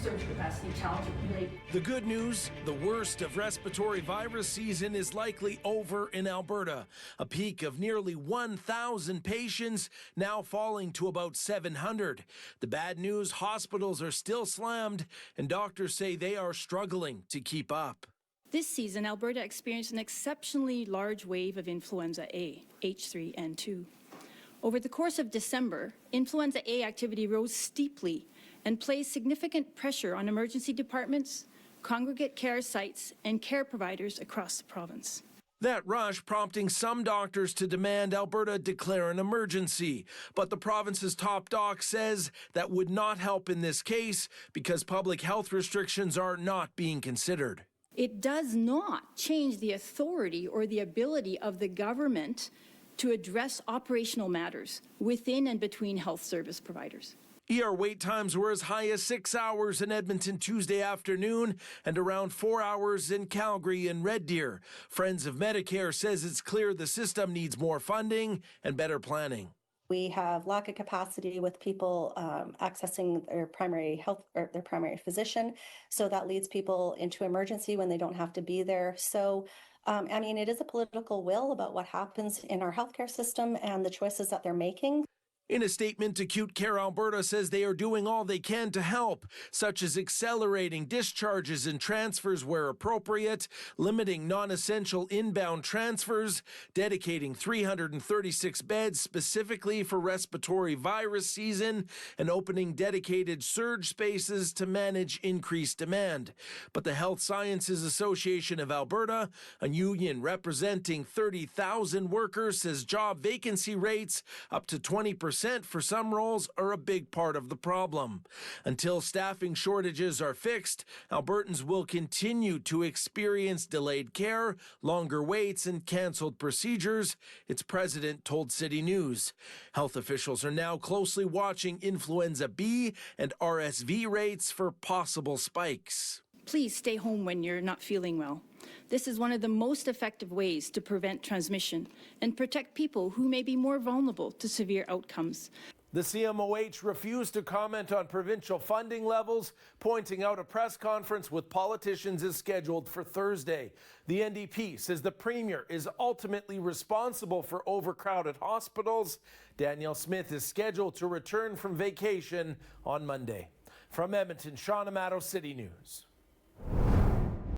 surge capacity challenge related. The good news, the worst of respiratory virus season is likely over in Alberta. A peak of nearly 1,000 patients, now falling to about 700. The bad news, hospitals are still slammed, and doctors say they are struggling to keep up. This season, Alberta experienced an exceptionally large wave of influenza A, H3N2. Over the course of December, influenza A activity rose steeply and placed significant pressure on emergency departments, congregate care sites, and care providers across the province. That rush prompting some doctors to demand Alberta declare an emergency. But the province's top doc says that would not help in this case because public health restrictions are not being considered. It does not change the authority or the ability of the government to address operational matters within and between health service providers. ER wait times were as high as 6 hours in Edmonton Tuesday afternoon and around 4 hours in Calgary and Red Deer. Friends of Medicare says it's clear the system needs more funding and better planning. We have lack of capacity with people accessing their primary health or their primary physician. So that leads people into emergency when they don't have to be there. So, it is a political will about what happens in our healthcare system and the choices that they're making. In a statement, Acute Care Alberta says they are doing all they can to help, such as accelerating discharges and transfers where appropriate, limiting non-essential inbound transfers, dedicating 336 beds specifically for respiratory virus season, and opening dedicated surge spaces to manage increased demand. But the Health Sciences Association of Alberta, a union representing 30,000 workers, says job vacancy rates up to 20% for some roles are a big part of the problem. Until staffing shortages are fixed, Albertans will continue to experience delayed care, longer waits, and canceled procedures, its president told City News. Health officials are now closely watching influenza B and RSV rates for possible spikes. Please stay home when you're not feeling well. This is one of the most effective ways to prevent transmission and protect people who may be more vulnerable to severe outcomes. The CMOH refused to comment on provincial funding levels, pointing out a press conference with politicians is scheduled for Thursday. The NDP says the Premier is ultimately responsible for overcrowded hospitals. Danielle Smith is scheduled to return from vacation on Monday. From Edmonton, Sean Amato, City News.